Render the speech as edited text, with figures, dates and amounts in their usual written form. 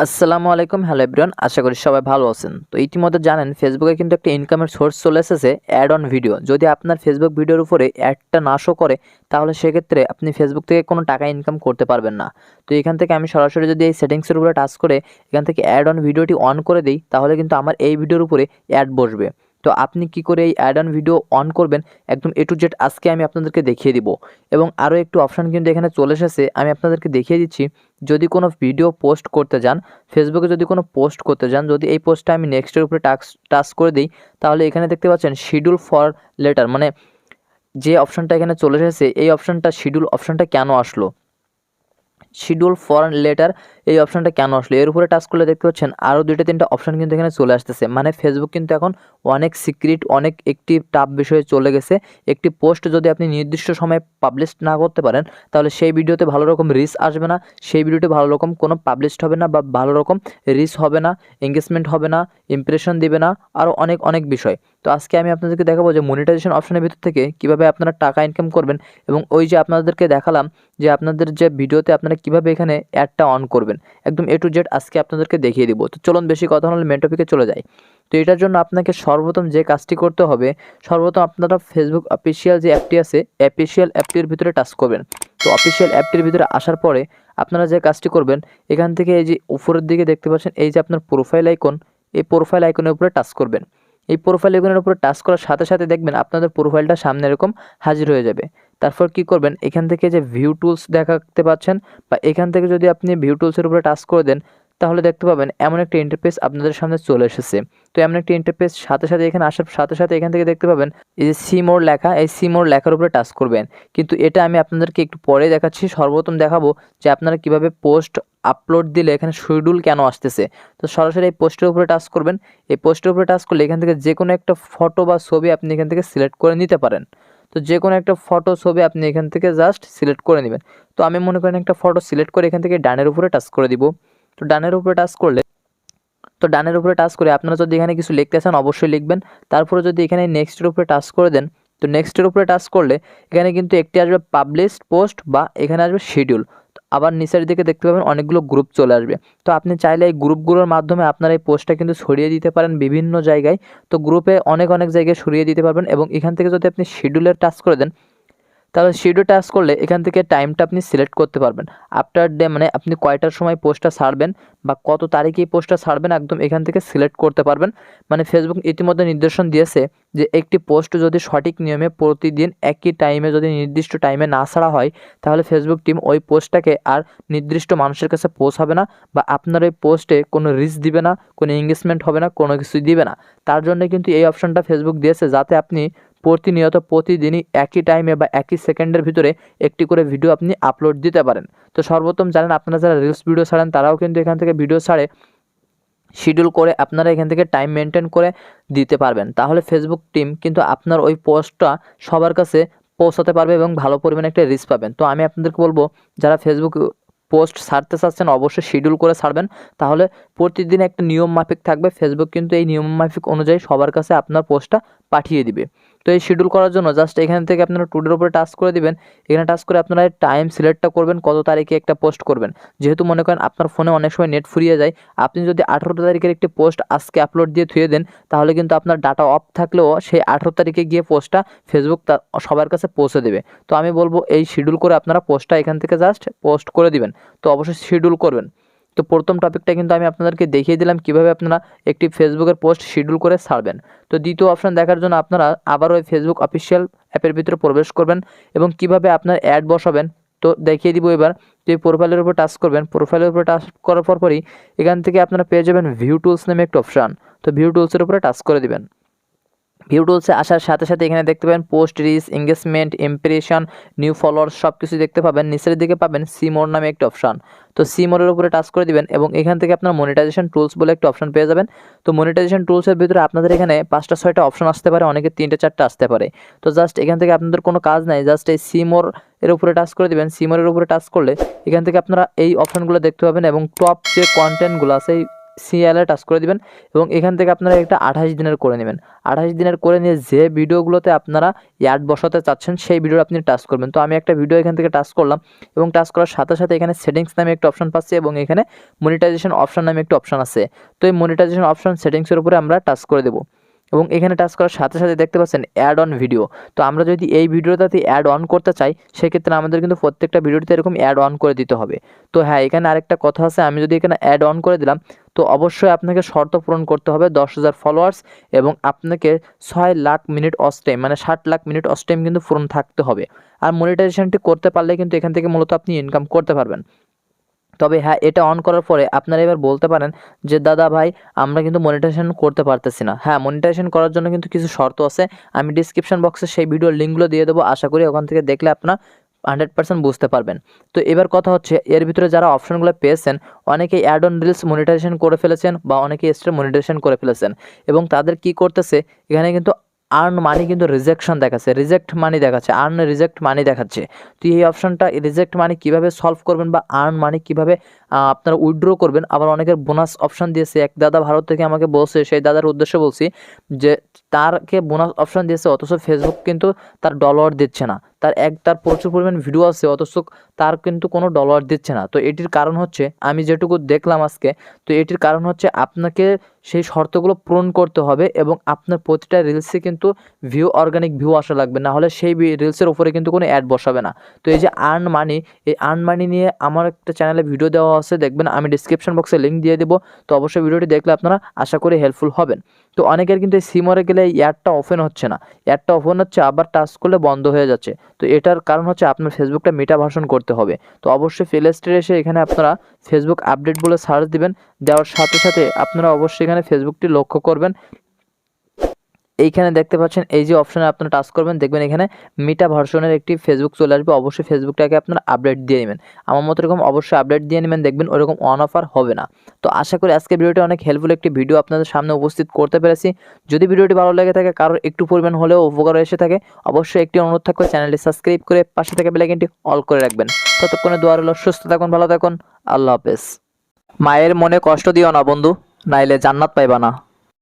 আসসালামু আলাইকুম, hello everyone, আশা করি সবাই ভালো আছেন। তো ইতিমধ্যে জানেন ফেসবুকে কিন্তু একটা ইনকামের সোর্স চলে এসেছে, অ্যাড অন ভিডিও। যদি আপনার ফেসবুক ভিডিওর উপরে অ্যাডটা না শো করে, তাহলে সেক্ষেত্রে আপনি ফেসবুক থেকে কোনো টাকা ইনকাম করতে পারবেন না। তো এখান থেকে আমি সরাসরি যদি এই সেটিংসের উপরে টাচ করে এখান থেকে অ্যাড অন ভিডিওটি অন করে দিই, তাহলে কিন্তু আমার এই ভিডিওর উপরে অ্যাড বসবে। তো আপনি কি করে এই অ্যাড অন ভিডিও অন করবেন একদম A to Z আজকে আমি আপনাদেরকে দেখিয়ে দিব। এবং আরও একটু অপশান কিন্তু এখানে চলে এসেছে, আমি আপনাদেরকে দেখিয়ে দিচ্ছি। যদি কোনো ভিডিও পোস্ট করতে যান, ফেসবুকে যদি কোনো পোস্ট করতে যান, যদি এই পোস্টটা আমি নেক্সটের উপরে টাচ করে দিই, তাহলে এখানে দেখতে পাচ্ছেন শিডিউল ফর লেটার, মানে যে অপশানটা এখানে চলে এসেছে, এই অপশানটা শিডিউল অপশানটা কেন আসলো, শিডিউল ফর লেটার এই অপশানটা কেন আসলো, এর উপরে টাচ করলে দেখতে পাচ্ছেন আরও 2-3টা অপশান কিন্তু এখানে চলে আসতেছে। মানে ফেসবুক কিন্তু এখন অনেক সিক্রেট, অনেক একটি টাফ বিষয়ে চলে গেছে। একটি পোস্ট যদি আপনি নির্দিষ্ট সময়ে পাবলিশ না করতে পারেন, তাহলে সেই ভিডিওতে ভালো রকম রিচ আসবে না, সেই ভিডিওতে ভালো রকম কোনো পাবলিশড হবে না, বা ভালো রকম রিচ হবে না, এঙ্গেজমেন্ট হবে না, ইমপ্রেশন দিবে না, আরও অনেক অনেক বিষয়। তো আজকে আমি আপনাদেরকে দেখাবো যে মনিটাইজেশন অপশনের ভিতর থেকে কীভাবে আপনারা টাকা ইনকাম করবেন, এবং ওই যে আপনাদেরকে দেখালাম যে আপনাদের যে ভিডিওতে আপনারা কীভাবে এখানে অ্যাডটা অন করবেন, একদম A to Z আজকে আপনাদেরকে দেখিয়ে দিব। তো চলুন বেশি কথা হলে মেন টপিকে চলে যাই। তো এটার জন্য আপনাকে সর্বপ্রথম যে কাজটি করতে হবে, সর্বপ্রথম আপনারা ফেসবুক অফিসিয়াল যে অ্যাপটি আছে, অফিসিয়াল অ্যাপটির ভিতরে টাচ করবেন। তো অফিসিয়াল অ্যাপটির ভিতরে আসার পরে আপনারা যে কাজটি করবেন, এখান থেকে এই যে উপরের দিকে দেখতে পাচ্ছেন এই যে আপনার প্রোফাইল আইকন, এই প্রোফাইল আইকনের উপরে টাচ করবেন। এই প্রোফাইল আইকনের উপরে টাচ করার সাথে সাথে দেখবেন আপনাদের প্রোফাইলটা সামনে এরকম হাজির হয়ে যাবে। তারপর কি করবেন, এখান থেকে যে ভিউ টুলস দেখাতে পাচ্ছেন, বা এখান থেকে যদি আপনি ভিউ টুলসের উপরে টাচ করে দেন, তাহলে দেখতে পাবেন এমন একটা ইন্টারফেস আপনাদের সামনে চলে এসেছে। তো এমন একটা ইন্টারফেস সাথে সাথে এখানে আসার সাথে সাথে এখান থেকে দেখতে পাবেন এই যে সি মোর লেখা, এই সি মোর লেখার উপরে টাচ করবেন। কিন্তু এটা আমি আপনাদেরকে একটু পরে দেখাচ্ছি, সর্বপ্রথম দেখাবো যে আপনারা কিভাবে পোস্ট আপলোড দিলে এখানে শিডিউল কেন আসতেছে। তো সরাসরি এই পোস্টের উপরে টাচ করবেন। এই পোস্টের উপরে টাচ করলে এখান থেকে যে কোনো একটা ফটো বা ছবি আপনি এখান থেকে সিলেক্ট করে নিতে পারেন। তো যে কোনো একটা ফটো ছবি আপনি এখান থেকে জাস্ট সিলেক্ট করে নেবেন। তো আমি মনে করেন একটা ফটো সিলেক্ট করে এখান থেকে ডানের উপরে টাচ করে দিব। তো ডানের উপরে টাচ করলে, তো ডানের উপরে টাচ করে আপনারা যদি এখানে কিছু লিখতে চান অবশ্যই লিখবেন। তারপরে যদি এখানে নেক্সটের উপরে টাচ করে দেন, তো নেক্সটের উপরে টাচ করলে এখানে কিন্তু একটি আসবে পাবলিশড পোস্ট, বা এখানে আসবে শিডিউল। আবার নিচের দিকে দেখতে পাবেন অনেকগুলো গ্রুপ চলে আসবে। তো আপনি চাইলে এই গ্রুপগুলোর মাধ্যমে আপনার এই পোস্টটা কিন্তু ছড়িয়ে দিতে পারেন বিভিন্ন জায়গায়। তো গ্রুপে অনেক অনেক জায়গায় ছড়িয়ে দিতে পারবেন। এবং এখান থেকে যদি আপনি শিডিউলের টাচ করে দেন, তাহলে শিডিউল টাচ করলে এখান থেকে টাইমটা আপনি সিলেক্ট করতে পারবেন। আফটার ডে মানে আপনি কয়টার সময় পোস্টটা ছাড়বেন বা কত তারিখে এই পোস্টটা ছাড়বেন, একদম এখান থেকে সিলেক্ট করতে পারবেন। মানে ফেসবুক ইতিমধ্যে নির্দেশন দিয়েছে যে একটি পোস্ট যদি সঠিক নিয়মে প্রতিদিন একই টাইমে যদি নির্দিষ্ট টাইমে না ছাড়া হয়, তাহলে ফেসবুক টিম ওই পোস্টটাকে আর নির্দিষ্ট মানুষের কাছে পৌঁছাবে না, বা আপনার ওই পোস্টে কোনো রিচ দিবে না, কোনো এঙ্গেজমেন্ট হবে না, কোনো কিছুই দিবে না। তার জন্য কিন্তু এই অপশনটা ফেসবুক দিয়েছে, যাতে আপনি প্রতিনিয়ত প্রতিদিনই একই টাইমে বা একই সেকেন্ডের ভিতরে একটি করে ভিডিও আপনি আপলোড দিতে পারেন। তো সর্বপ্রথম জানেন আপনারা যারা রিলস ভিডিও ছাড়েন, তারাও কিন্তু এখান থেকে ভিডিও ছাড়ে শিডিউল করে আপনারা এখান থেকে টাইম মেনটেন করে দিতে পারবেন। তাহলে ফেসবুক টিম কিন্তু আপনার ওই পোস্টটা সবার কাছে পৌঁছাতে পারবে এবং ভালো পরিমাণে একটা রিচ পাবেন। তো আমি আপনাদেরকে বলবো, যারা ফেসবুক পোস্ট ছাড়তে চাচ্ছেন অবশ্যই শিডিউল করে ছাড়বেন, তাহলে প্রতিদিন একটা নিয়ম মাফিক থাকবে। ফেসবুক কিন্তু এই নিয়ম মাফিক অনুযায়ী সবার কাছে আপনার পোস্টটা পাঠিয়ে দিবে। তো এই শিডিউল করার জন্য জাস্ট এখান থেকে আপনারা টুডের উপরে টাচ করে দিবেন। এখানে টাচ করে আপনারা টাইম সিলেক্টটা করবেন, কত তারিখে একটা পোস্ট করবেন। যেহেতু মনে করেন আপনার ফোনে অনেক সময় নেট ফুরিয়ে যায়, আপনি যদি 18 তারিখের একটি পোস্ট আজকে আপলোড দিয়ে থুয়ে দেন, তাহলে কিন্তু আপনার ডাটা অফ থাকলেও সেই 18 তারিখে গিয়ে পোস্টটা ফেসবুক সবার কাছে পৌঁছে দেবে। তো আমি বলবো এই শিডিউল করে আপনারা পোস্টটা এখান থেকে জাস্ট পোস্ট করে দিবেন। তো অবশ্যই শিডিউল করবেন। তো প্রথম টপিকটা কিন্তু আমি আপনাদেরকে দেখিয়ে দিলাম কিভাবে আপনারা একটি ফেসবুকের পোস্ট শিডিউল করে ছাড়বেন। তো দ্বিতীয় অপশন দেখার জন্য আপনারা আবার ওই ফেসবুক অফিসিয়াল অ্যাপের ভিতরে প্রবেশ করবেন, এবং কিভাবে আপনার অ্যাড বসাবেন তো দেখিয়ে দিব এবার। তো এই প্রোফাইলের উপর টাচ করবেন, প্রোফাইলের উপর টাচ করার পরই এখান থেকে আপনারা পেয়ে যাবেন ভিউ টুলস নামে একটা অপশান। তো ভিউ টুলসের উপরে টাচ করে দিবেন। ভিউ টুলসে আসার সাথে সাথে এখানে দেখতে পাবেন post rich, engagement, impression, new followers সব কিছু দেখতে পাবেন। নিচের দিকে পাবেন সি মোর নামে একটা অপশান। তো সি মোরের উপরে টাচ করে দিবেন, এবং এখান থেকে আপনার মনিটাইজেশন টুলস বলে একটা অপশান পেয়ে যাবেন। তো মনিটাইজেশন টুলসের ভিতরে আপনাদের এখানে 5টা 6টা অপশান আসতে পারে, অনেকে 3টে 4টে আসতে পারে। তো জাস্ট এখান থেকে আপনাদের কোনো কাজ নাই, জাস্ট এই সি মোর এর উপরে টাচ করে দিবেন। সি মোরের উপরে টাচ করলে এখান থেকে আপনারা এই অপশানগুলো দেখতে পাবেন, এবং টপ যে কন্টেন্টগুলো আছে সিএলে টাচ করে দিবেন এবং এখান থেকে আপনারা একটা 28 দিনের করে নেবেন। 28 দিনের করে নিয়ে যে ভিডিওগুলোতে আপনারা অ্যাড বসাতে চাচ্ছেন সেই ভিডিও আপনি টাচ করবেন। তো আমি একটা ভিডিও এখান থেকে টাচ করলাম এবং টাচ করার সাথে সাথে এখানে সেটিংস নামে একটা অপশন পাচ্ছি এবং এখানে মনিটাইজেশন অপশন নামে একটা অপশন আছে। তো এই মনিটাইজেশন অপশন সেটিংসের উপরে আমরা টাচ করে দেবো এবং এখানে টাচ করার সাথে সাথে দেখতে পাচ্ছেন অ্যাড অন ভিডিও। তো আমরা যদি এই ভিডিওটাতে অ্যাড অন করতে চাই সেক্ষেত্রে আমাদের কিন্তু প্রত্যেকটা ভিডিওতে এরকম অ্যাড অন করে দিতে হবে। তো হ্যাঁ, এখানে আরেকটা কথা আছে, আমি যদি এখানে অ্যাড অন করে দিলাম তো অবশ্যই আপনাকে শর্ত পূরণ করতে হবে 10,000 ফলোয়ার্স এবং আপনাকে 6 লাখ মিনিট অস টাইম মানে 60 লাখ মিনিট অস টাইম কিন্তু পূরণ থাকতে হবে। আর মনিটাইজেশনটি করতে পারলে কিন্তু এখান থেকে মূলত আপনি ইনকাম করতে পারবেন। তবে হ্যাঁ, এটা অন করার পরে আপনারা এবার বলতে পারেন যে দাদা ভাই আমরা কিন্তু মনিটাইজেশন করতে পারতেছি না। হ্যাঁ, মনিটাইজেশন করার জন্য কিন্তু কিছু শর্ত আছে, আমি ডিসক্রিপশন বক্সে সেই ভিডিওর লিঙ্কগুলো দিয়ে দেবো, আশা করি ওখান থেকে দেখলে আপনারা 100% বুঝতে পারবেন। তো এবার কথা হচ্ছে এর ভিতরে যারা অপশনগুলো পেয়েছেন অনেকেই অ্যাড অন রিলস মনিটাইজেশন করে ফেলেছেন বা অনেকেই এক্সট্রা মনিটাইজেশন করে ফেলেছেন এবং তাদের কি করতেছে এখানে কিন্তু আর্ন মানি কিন্তু রিজেকশন দেখাচ্ছে, রিজেক্ট মানি দেখাচ্ছে, আর্ন রিজেক্ট মানি দেখাচ্ছে। তো এই অপশনটা রিজেক্ট মানি কীভাবে সলভ করবেন বা আর্ন মানি কীভাবে আপনারা উইথড্র করবেন, আবার অনেকের বোনাস অপশন দিয়েছে। এক দাদা ভারত থেকে আমাকে বলছে, সেই দাদার উদ্দেশ্যে বলছি যে তারকে বোনাস অপশন দিয়েছে অথচ ফেসবুক কিন্তু তার ডলার দিচ্ছে না, তার প্রচুর পরিমাণ ভিডিও আছে অথচ তার কিন্তু কোনো ডলার দিচ্ছে না। তো এটির কারণ হচ্ছে আমি যেটুকু দেখলাম আজকে, তো এটির কারণ হচ্ছে আপনাকে সেই শর্তগুলো পূরণ করতে হবে এবং আপনার প্রতিটা রিলসে কিন্তু অর্গানিক ভিউ আসা লাগবে, না হলে সেই রিলসের উপরে কিন্তু কোনো অ্যাড বসাবে না। তো এই যে আর্ন মানি, এই আর্ন মানি নিয়ে আমার একটা চ্যানেলে ভিডিও দেওয়া আছে, দেখবেন আমি ডিসক্রিপশন বক্সে লিঙ্ক দিয়ে দেবো। তো অবশ্যই ভিডিওটি দেখলে আপনারা আশা করি হেল্পফুল হবেন। তো অনেকের কিন্তু এই সিমরে গেলে এই অ্যাডটা ওপেন হচ্ছে না, অ্যাডটা ওপেন হচ্ছে আবার টাচ করলে বন্ধ হয়ে যাচ্ছে। তো এটার কারণ হচ্ছে আপনার ফেসবুকটা মেটা ভার্সন করতে হবে। তো অবশ্যই প্লে স্টোরে এসে এখানে আপনারা ফেসবুক আপডেট বলে সার্চ দিবেন, দেওয়ার সাথে সাথে আপনারা অবশ্যই এখানে ফেসবুকটি লক্ষ্য করবেন। এইখানে দেখতে পাচ্ছেন এই যে অপশনে আপনারা টাচ করবেন, দেখবেন এখানে মেটা ভার্সনের একটি ফেসবুক চলে আসবে। অবশ্যই ফেসবুকটাকে আপনারা আপডেট দিয়ে নেবেন, আমার মতো এরকম অবশ্যই আপডেট দিয়ে নেবেন, দেখবেন ওরকম অন অফার হবে না। তো আশা করি আজকের ভিডিওটি অনেক হেল্পফুল একটি ভিডিও আপনাদের সামনে উপস্থিত করতে পেরেছি। যদি ভিডিওটি ভালো লেগে থাকে, কারোর একটু পরিমাণ হলেও উপকার এসে থাকে, অবশ্যই একটি অনুরোধ থাকবে চ্যানেলটি সাবস্ক্রাইব করে পাশে থেকে বেল আইকনটি অল করে রাখবেন। ততক্ষণে দোয়া রইল, সুস্থ থাকুন, ভালো থাকুন, আল্লাহ হাফেজ। মায়ের মনে কষ্ট দিও না বন্ধু, নাইলে জান্নাত পাইবা না।